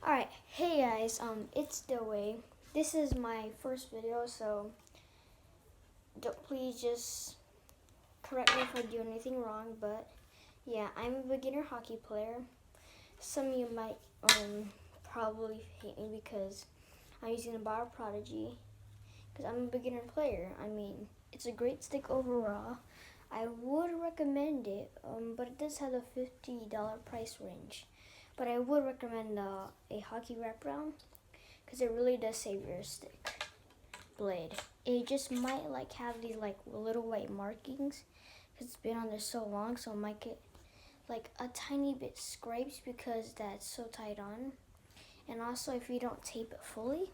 Alright, hey guys, it's Dewey. This is my first video, so please just correct me if I do anything wrong, but yeah, I'm a beginner hockey player. Some of you might probably hate me because I'm using the Bar Prodigy, because I'm a beginner player. I mean, it's a great stick overall. I would recommend it, but it does have a $50 price range. But I would recommend a hockey wraparound because it really does save your stick blade. It just might have these little white markings because it's been on there so long, so it might get a tiny bit scrapes because that's so tight on. And also, if you don't tape it fully,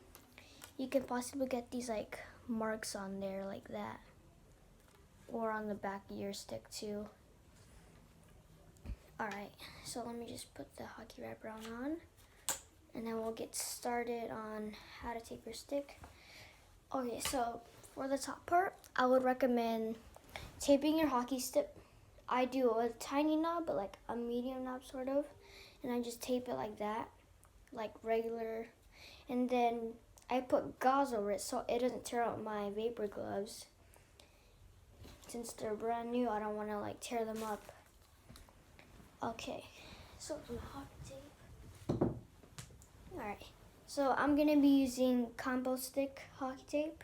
you can possibly get these marks on there like that, or on the back of your stick too. Alright, so let me just put the hockey wraparound on, and then we'll get started on how to tape your stick. Okay, so for the top part, I would recommend taping your hockey stick. I do a tiny knob, but a medium knob sort of, and I just tape it like that, like regular. And then I put gauze over it so it doesn't tear out my vapor gloves. Since they're brand new, I don't want to tear them up. Okay, so some hockey tape. Alright, so I'm going to be using combo stick hockey tape.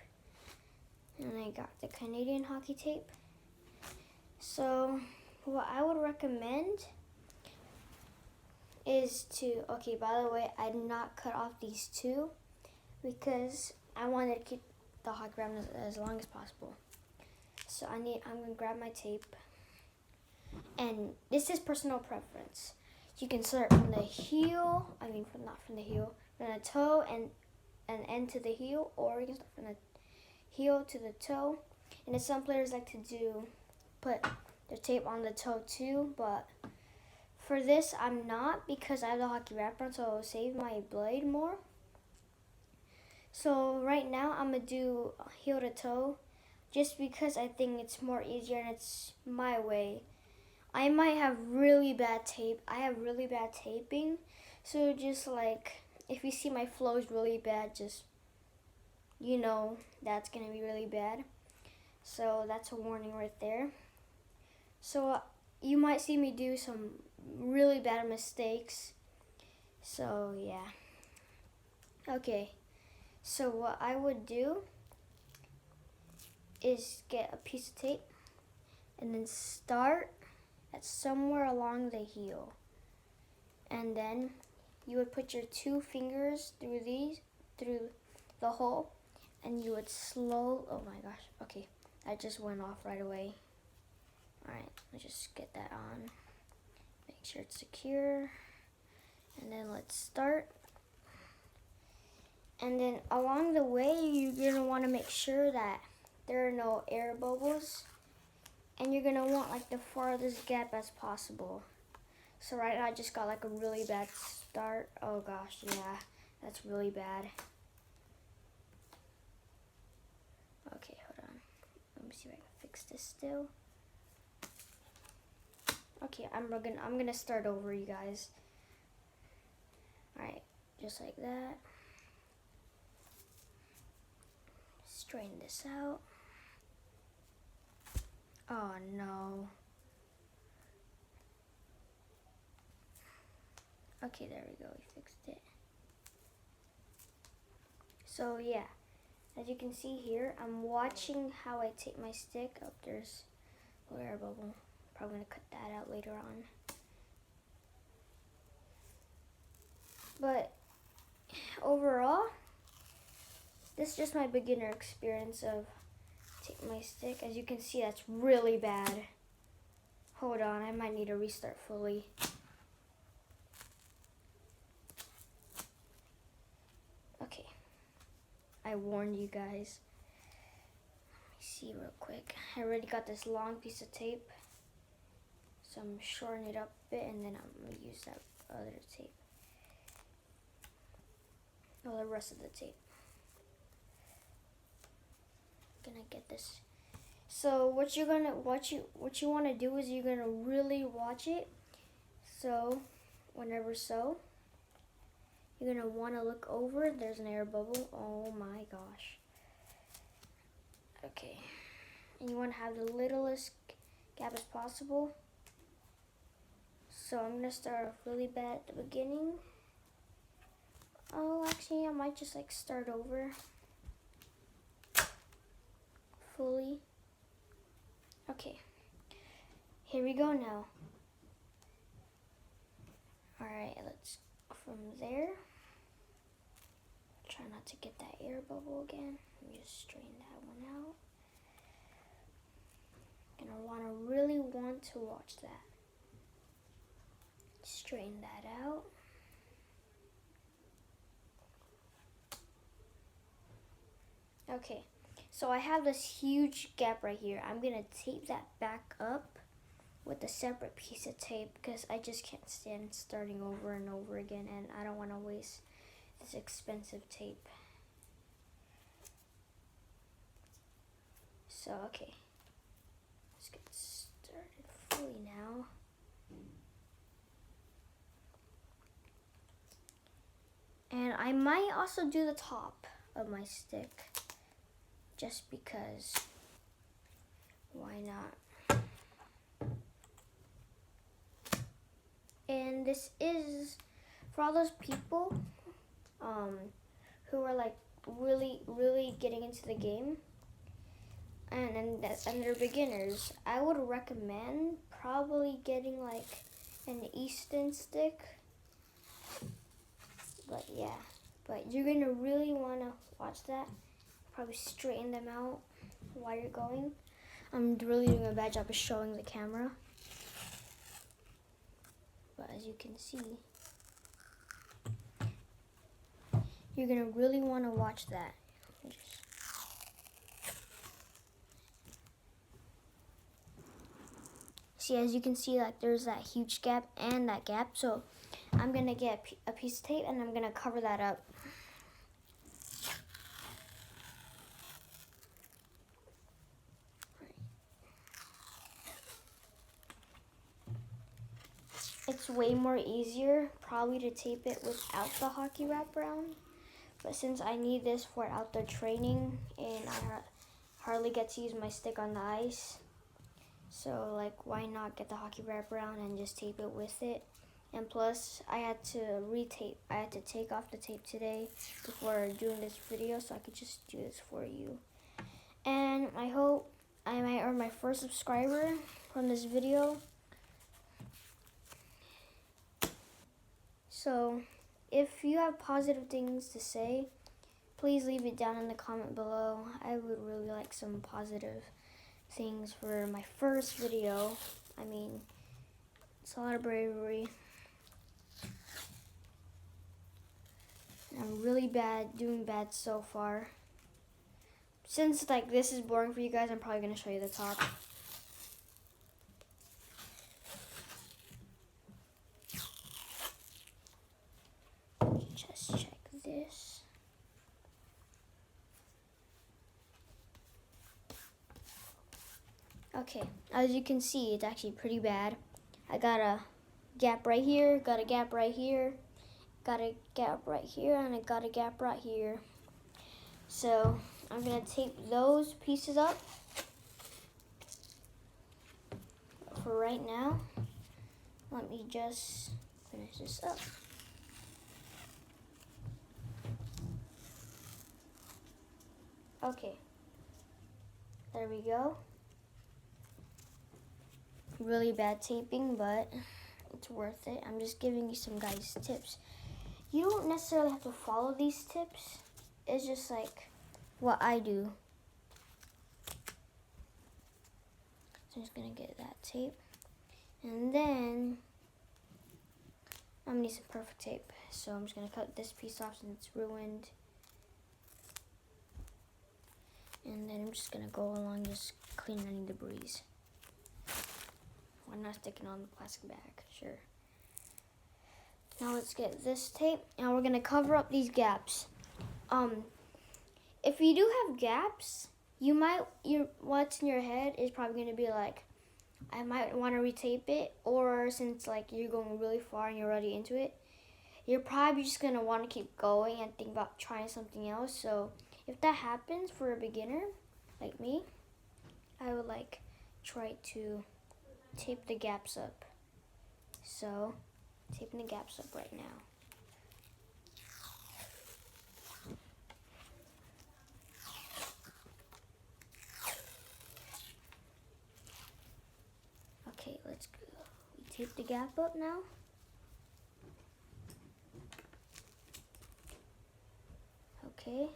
And I got the Canadian hockey tape. So what I would recommend is to, okay, by the way, I did not cut off these two because I wanted to keep the hockey wrap as long as possible. So I'm going to grab my tape. And this is personal preference. You can start from the heel, not from the heel, from the toe and end to the heel, or you can start from the heel to the toe. And some players like to put their tape on the toe too, but for this I'm not, because I have the hockey wraparound, so it'll save my blade more. So right now I'm gonna do heel to toe, just because I think it's more easier and it's my way. I might have really bad tape. I have really bad taping. So just if you see my flow is really bad, just, that's going to be really bad. So that's a warning right there. So you might see me do some really bad mistakes. So yeah. Okay. So what I would do is get a piece of tape and then start at somewhere along the heel, and then you would put your two fingers through the hole, and you would oh my gosh, okay, that just went off right away. Alright, let's just get that on, make sure it's secure, and then let's start. And then along the way, you're going to want to make sure that there are no air bubbles. And you're going to want the farthest gap as possible. So right now I just got a really bad start. Oh gosh, yeah, that's really bad. Okay, hold on. Let me see if I can fix this still. Okay, I'm gonna start over, you guys. Alright, just like that. Straighten this out. Oh no. Okay, there we go, we fixed it. So yeah, as you can see here, I'm watching how I tape my stick. Oh, there's a little air bubble. Probably gonna cut that out later on. But overall, this is just my beginner experience of taping my stick. As you can see, that's really bad. Hold on, I might need to restart fully. Okay, I warned you guys. Let me see real quick. I already got this long piece of tape, so I'm shortening it up a bit, and then I'm gonna use that other tape. Oh, the rest of the tape. Gonna get this. So what you want to do is you're gonna really watch it. So whenever You're gonna wanna look over. There's an air bubble. Oh my gosh. Okay. And you wanna have the littlest gap as possible. So I'm gonna start off really bad at the beginning. Oh, actually, I might just like start over fully. Okay, here we go now. All right, let's from there. Try not to get that air bubble again. Let me just strain that one out. Gonna really want to watch that. Strain that out. Okay, so I have this huge gap right here. I'm gonna tape that back up with a separate piece of tape because I just can't stand starting over and over again, and I don't want to waste this expensive tape. So, okay, let's get started fully now. And I might also do the top of my stick, just because, why not? And this is for all those people who are like really getting into the game and they're beginners. I would recommend probably getting like an Easton stick. But yeah, but you're gonna really wanna watch that. Probably straighten them out while you're going. I'm really doing a bad job of showing the camera. But as you can see, you're gonna really wanna watch that. See, as you can see, like there's that huge gap and that gap. So I'm gonna get a piece of tape and I'm gonna cover that up. It's way more easier probably to tape it without the hockey wraparound. But since I need this for outdoor training and I hardly get to use my stick on the ice, so like why not get the hockey wraparound and just tape it with it. And plus I had to take off the tape today before doing this video, so I could just do this for you. And I hope I might earn my first subscriber from this video. So if you have positive things to say, please leave it down in the comment below. I would really like some positive things for my first video. I mean, it's a lot of bravery. I'm really doing bad so far. Since like this is boring for you guys, I'm probably gonna show you the top. Just check this. Okay, as you can see, it's actually pretty bad. I got a gap right here, got a gap right here, got a gap right here, and I got a gap right here. So I'm gonna tape those pieces up for right now. Let me just finish this up. Okay, there we go. Really bad taping, but it's worth it. I'm just giving you some guys tips. You don't necessarily have to follow these tips. It's just like what I do. So I'm just gonna get that tape. And then I'm gonna need some perfect tape. So I'm just gonna cut this piece off since it's ruined. And then I'm just gonna go along just cleaning any debris. I'm not sticking on the plastic bag, sure. Now let's get this tape, and we're gonna cover up these gaps. If you do have gaps, what's in your head is probably gonna be like, I might want to retape it, or since like you're going really far and you're already into it, you're probably just gonna want to keep going and think about trying something else. So if that happens for a beginner like me, I would like try to tape the gaps up. So taping the gaps up right now. Okay, let's go. We tape the gap up now. Okay,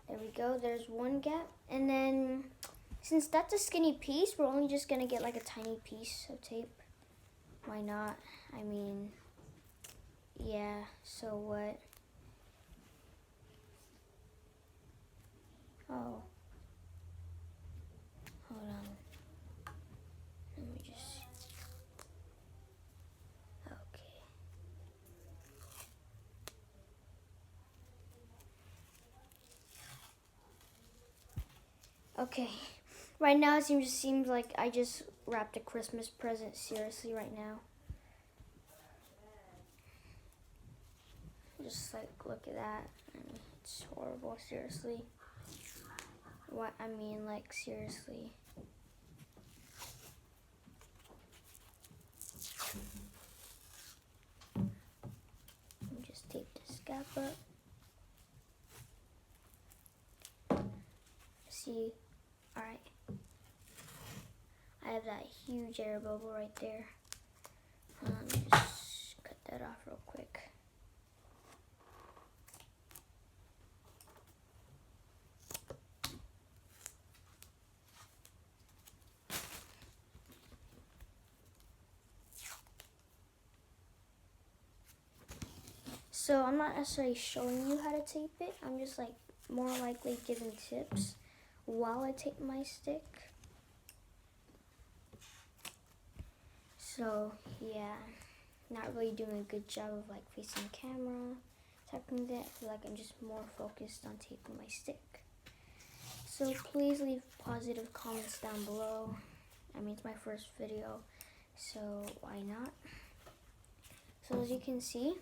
there we go. There's one gap. And then since that's a skinny piece, we're only just gonna get like a tiny piece of tape. Why not? I mean, yeah, so what? Oh, hold on. Let me just, okay. Okay, right now it seems like I just wrapped a Christmas present seriously right now. Just like, look at that. I mean, it's horrible, seriously. What, I mean, like, seriously. Let me just tape this gap up. See, alright. I have that huge air bubble right there. Let me just cut that off real quick. So I'm not necessarily showing you how to tape it. I'm just like more likely giving tips while I tape my stick. So yeah, not really doing a good job of like facing the camera, tapping that. I feel like I'm just more focused on taping my stick. So please leave positive comments down below. I mean, it's my first video, so why not? So as you can see,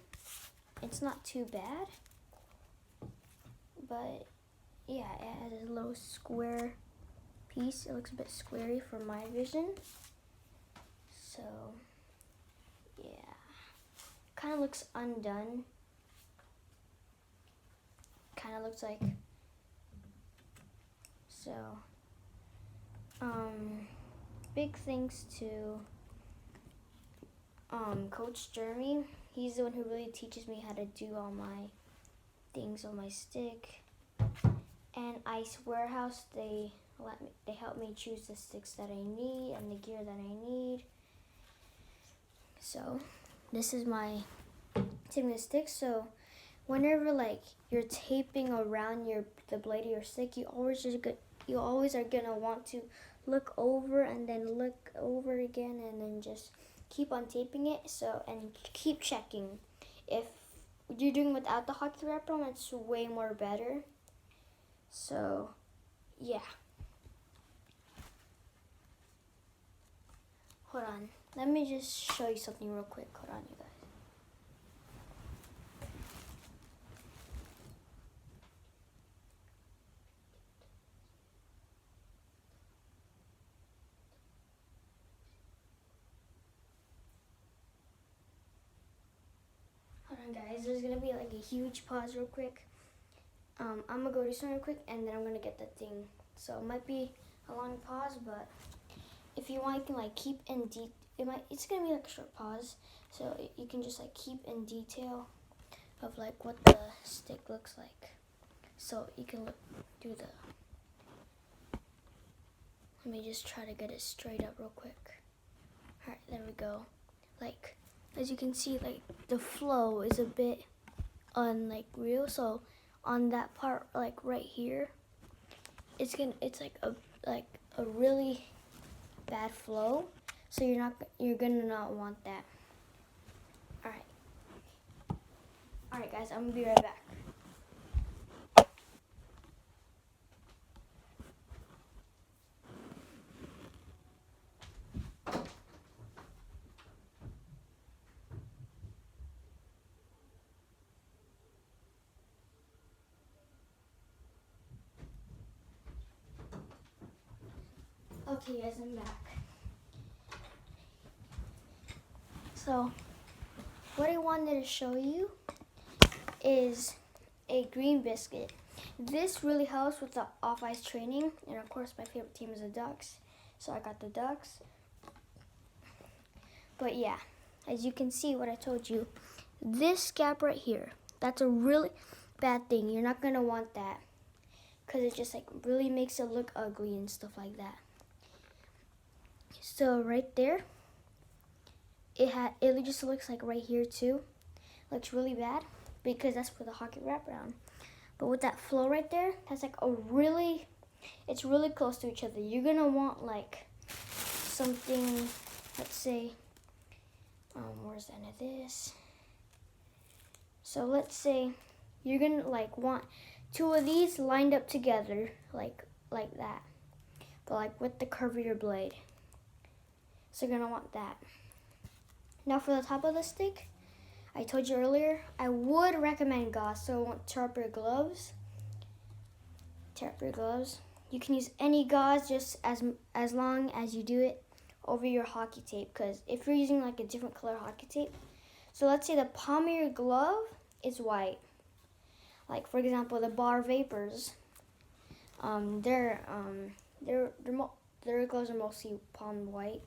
it's not too bad, but yeah, it has a little square piece. It looks a bit squarey for my vision. So yeah, kind of looks undone. Kind of looks like, so big thanks to Coach Jeremy. He's the one who really teaches me how to do all my things on my stick. And Ice Warehouse, they help me choose the sticks that I need and the gear that I need. So this is my taping the stick. So whenever like you're taping around the blade of your stick, you always are gonna want to look over and then look over again and then just keep on taping it. So, and keep checking. If you're doing without the hockey wrapper on, it's way more better. So yeah, hold on, let me just show you something real quick. Hold on, you guys. Hold on, guys, there's gonna be like a huge pause real quick. I'm gonna go do something real quick and then I'm gonna get that thing. So it might be a long pause, but if you want, you can like keep in it's gonna be like a short pause, so you can just like keep in detail of like what the stick looks like. So you can do the, let me just try to get it straight up real quick. Alright, there we go. Like, as you can see, like the flow is a bit real, so on that part, like right here, it's like a really bad flow, so you're gonna not want that. Alright guys, I'm gonna be right back. Okay guys, I'm back. So, what I wanted to show you is a green biscuit. This really helps with the off-ice training, and of course my favorite team is the Ducks, so I got the Ducks. But yeah, as you can see what I told you, this scab right here, that's a really bad thing. You're not gonna want that because it just like really makes it look ugly and stuff like that. So right there, it just looks like right here too. Looks really bad because that's for the hockey wraparound. But with that flow right there, that's like it's really close to each other. You're gonna want like something, let's say, where's the end of this? So let's say you're gonna like want two of these lined up together like that, but like with the curvier blade. So you're gonna want that. Now for the top of the stick, I told you earlier, I would recommend gauze, so I want tear up your gloves. Tear up your gloves. You can use any gauze just as long as you do it over your hockey tape, because if you're using like a different color hockey tape, so let's say the palm of your glove is white. Like for example, the Bar Vapors, their gloves are mostly palm white.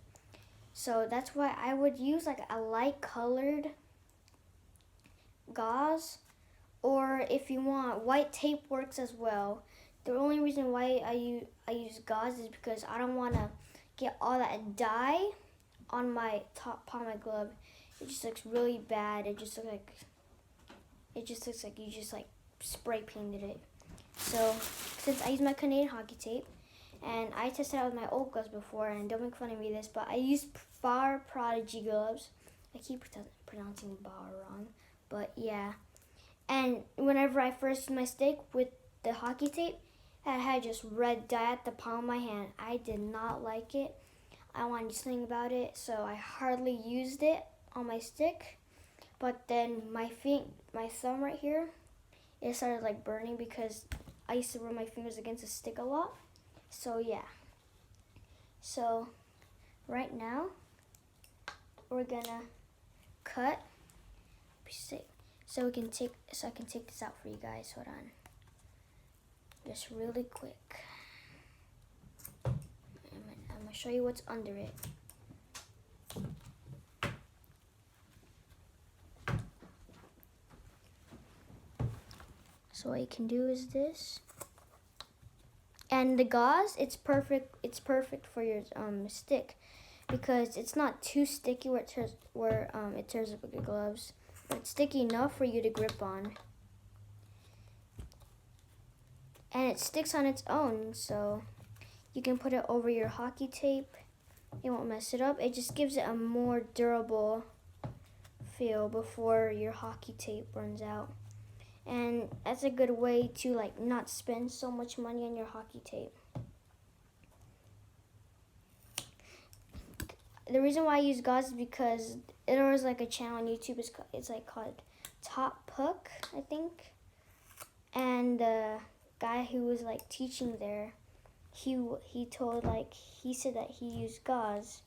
So that's why I would use like a light colored gauze, or if you want, white tape works as well. The only reason why I use gauze is because I don't want to get all that dye on my top palm of my glove. It just looks really bad. It just looks like you just like spray painted it. So since I use my Canadian hockey tape, and I tested out with my old gloves before, and don't make fun of me this, but I used Bar Prodigy gloves. I keep pronouncing bar wrong, but yeah. And whenever I first used my stick with the hockey tape, it had just red dye at the palm of my hand. I did not like it. I wanted to do something about it, so I hardly used it on my stick. But then my thumb right here, it started like burning because I used to rub my fingers against the stick a lot. So yeah. So right now we're gonna cut. So I can take this out for you guys. Hold on. Just really quick. I'm gonna show you what's under it. So what you can do is this. And the gauze, it's perfect. It's perfect for your stick because it's not too sticky where it tears up with your gloves, but it's sticky enough for you to grip on. And it sticks on its own, so you can put it over your hockey tape. It won't mess it up. It just gives it a more durable feel before your hockey tape runs out. And that's a good way to like not spend so much money on your hockey tape. The reason why I use gauze is because there was like a channel on YouTube. It's like called Top Puck, I think. And the guy who was like teaching there, he said that he used gauze.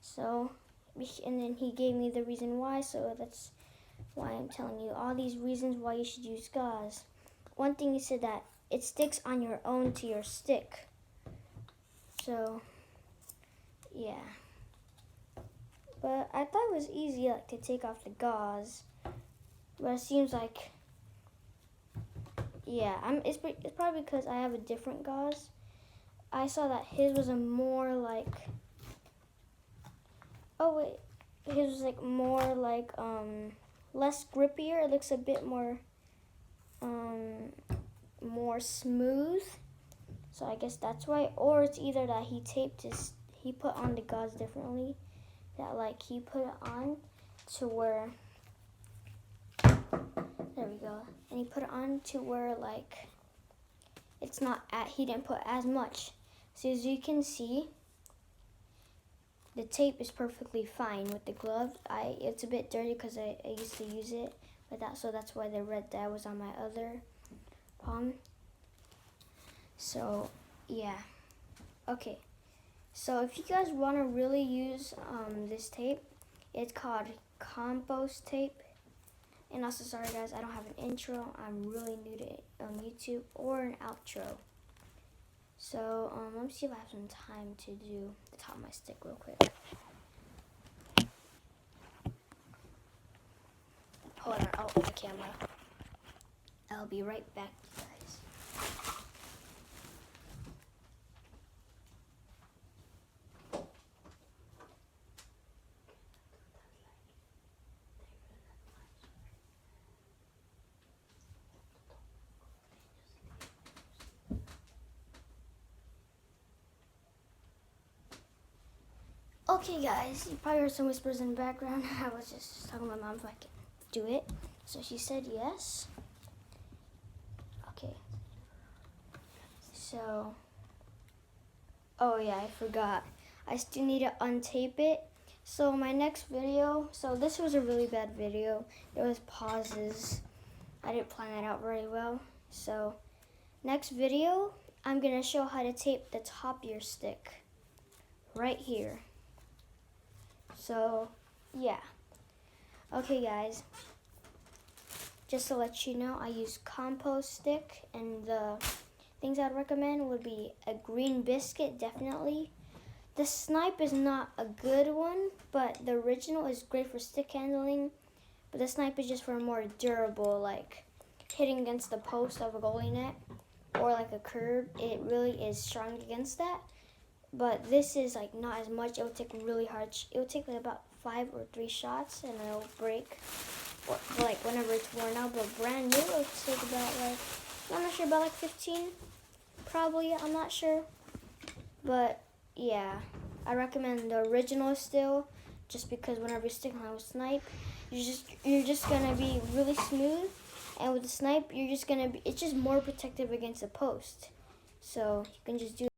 So, and then he gave me the reason why. So that's why I'm telling you all these reasons why you should use gauze. One thing he said that it sticks on your own to your stick. So, yeah. But I thought it was easy like to take off the gauze. But it seems like, yeah, it's probably because I have a different gauze. I saw that his was a more like, his was like more like less grippier. It looks a bit more more smooth. So I guess that's why. Or it's either that he put on the gauze differently. That like he put it on to where, there we go. And he put it on to where like it's not he didn't put as much. So as you can see, the tape is perfectly fine with the glove. It's a bit dirty because I used to use it with that, so that's why the red dye was on my other palm. So yeah, okay. So if you guys want to really use this tape, it's called compost tape. And also, sorry guys, I don't have an intro. I'm really new to it on YouTube, or an outro. So let me see if I have some time to do the top of my stick real quick. Hold on, I'll open the camera. I'll be right back, you guys. Okay guys, you probably heard some whispers in the background. I was just talking to my mom if I could do it. So she said yes. Okay. So, oh yeah, I forgot. I still need to untape it. So my next video, so this was a really bad video. There was pauses. I didn't plan that out very well. So next video, I'm gonna show how to tape the top of your stick right here. So yeah. Okay guys, just to let you know, I use compost stick, and the things I'd recommend would be a green biscuit, definitely. The Snipe is not a good one, but the original is great for stick handling. But the Snipe is just for more durable, like hitting against the post of a goalie net or like a curb. It really is strong against that. But this is like not as much. It will take really hard. It will take like about 5 or 3 shots and it'll break. Or, like whenever it's worn out, but brand new, it'll take about like, I'm not sure, about like 15, probably. I'm not sure. But yeah, I recommend the original still, just because whenever you're sticking on a Snipe, you're just gonna be really smooth, and with the Snipe, you're just gonna be, it's just more protective against the post. So you can just do